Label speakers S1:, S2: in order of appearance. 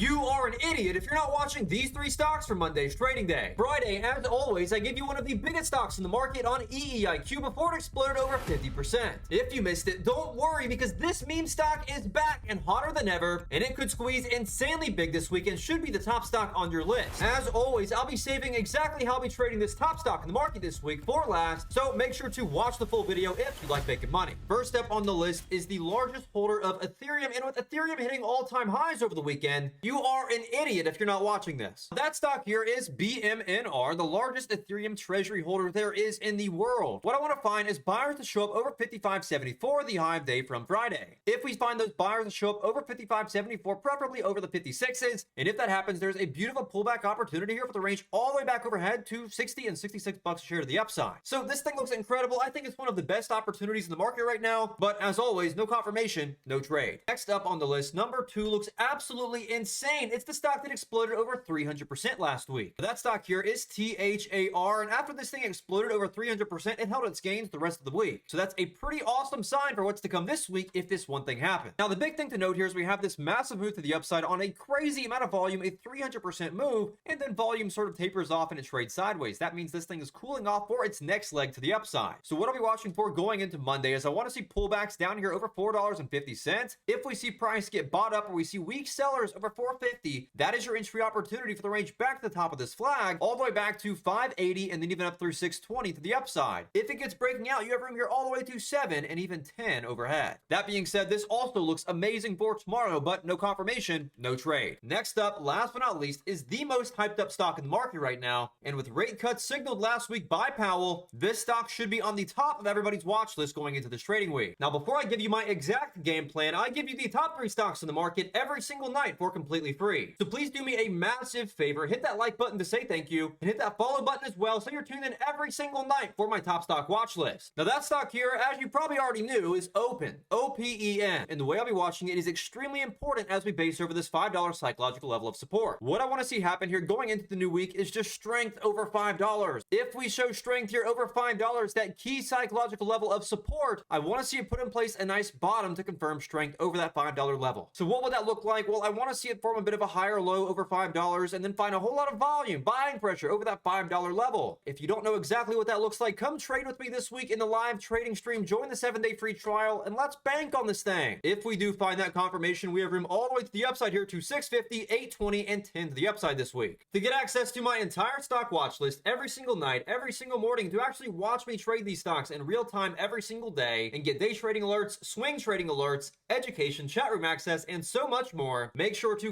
S1: You are an idiot if you're not watching these three stocks for Monday's trading day. Friday, as always, I give you one of the biggest stocks in the market on EEIQ before it exploded over 50%. If you missed it, don't worry because this meme stock is back and hotter than ever, and it could squeeze insanely big this week and should be the top stock on your list. As always, I'll be saving exactly how I'll be trading this top stock in the market this week for last, so make sure to watch the full video if you like making money. First up on the list is the largest holder of Ethereum, and with Ethereum hitting all-time highs over the weekend, you are an idiot if you're not watching this. That stock here is BMNR, the largest Ethereum treasury holder there is in the world. What I want to find is buyers to show up over 55.74, the high of day from Friday. If we find those buyers to show up over 55.74, preferably over the 56s, and if that happens, there's a beautiful pullback opportunity here with the range all the way back overhead to 60 and 66 bucks a share to the upside. So this thing looks incredible. I think it's one of the best opportunities in the market right now, but as always, no confirmation, no trade. Next up on the list, number 2 looks absolutely insane. It's the stock that exploded over 300% last week. That stock here is THAR, and after this thing exploded over 300%, it held its gains the rest of the week. So that's a pretty awesome sign for what's to come this week if this one thing happens. Now, the big thing to note here is we have this massive move to the upside on a crazy amount of volume, a 300% move, and then volume sort of tapers off and it trades sideways. That means this thing is cooling off for its next leg to the upside. So what I'll be watching for going into Monday is I want to see pullbacks down here over $4.50. If we see price get bought up or we see weak sellers over $4.50, that is your entry opportunity for the range back to the top of this flag, all the way back to $5.80 and then even up through $6.20 to the upside. If it gets breaking out, you have room here all the way to $7 and even $10 overhead. That being said, this also looks amazing for tomorrow, but no confirmation, no trade. Next up, last but not least, is the most hyped up stock in the market right now, and with rate cuts signaled last week by Powell, this stock should be on the top of everybody's watch list going into this trading week. Now, before I give you my exact game plan, I give you the top 3 stocks in the market every single night for completely free. So please do me a massive favor, hit that like button to say thank you, and hit that follow button as well so you're tuned in every single night for my top stock watch list. Now that stock here, as you probably already knew, is OPEN, OPEN, and the way I'll be watching it is extremely important as we base over this $5 psychological level of support. What I want to see happen here going into the new week is just strength over $5. If we show strength here over $5, that key psychological level of support, I want to see it put in place a nice bottom to confirm strength over that $5 level. So what would that look like? Well, I want to see it form a bit of a higher low over $5 and then find a whole lot of volume, buying pressure over that $5 level. If you don't know exactly what that looks like, come trade with me this week in the live trading stream, join the 7-day free trial, and let's bank on this thing. If we do find that confirmation, we have room all the way to the upside here to $6.50, $8.20, and $10 to the upside this week. To get access to my entire stock watch list every single night, every single morning, to actually watch me trade these stocks in real time every single day, and get day trading alerts, swing trading alerts, education, chat room access, and so much more, make sure to